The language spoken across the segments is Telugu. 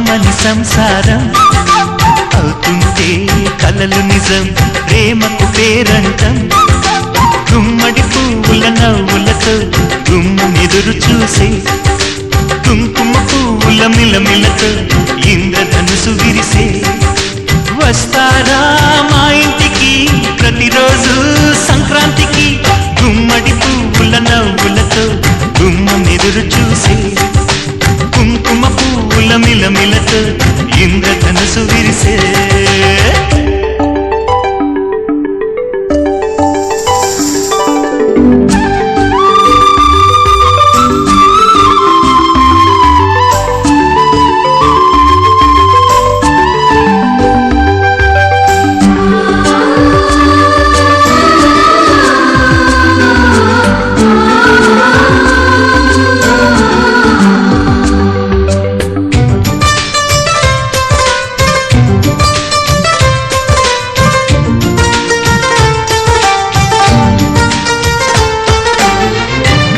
కమ్మని సంసారం అవుతుంటే కలలు నిజం ప్రేమకు పేరంటం గుమ్మడి పువ్వుల నవ్వులతో గుమ్మెదురు చూసే కుంకుమ పువ్వుల మిలమిలతో ఇంద్రధనుసు విరిసే వస్తారా మా ఇంటికి ప్రతిరోజు సంక్రాంతికి గుమ్మడి పువ్వుల నవ్వులతో గుమ్మెదురు చూసే కుంకుమ పువ్వుల మిలమిలతో ఇంద్రధనుసు విరిసే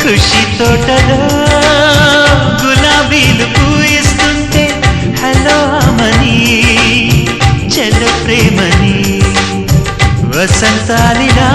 కృషి తోటలో గులాబీలు పూయిస్తుంటే హలో అమని చల ప్రేమని వసంతాలిలా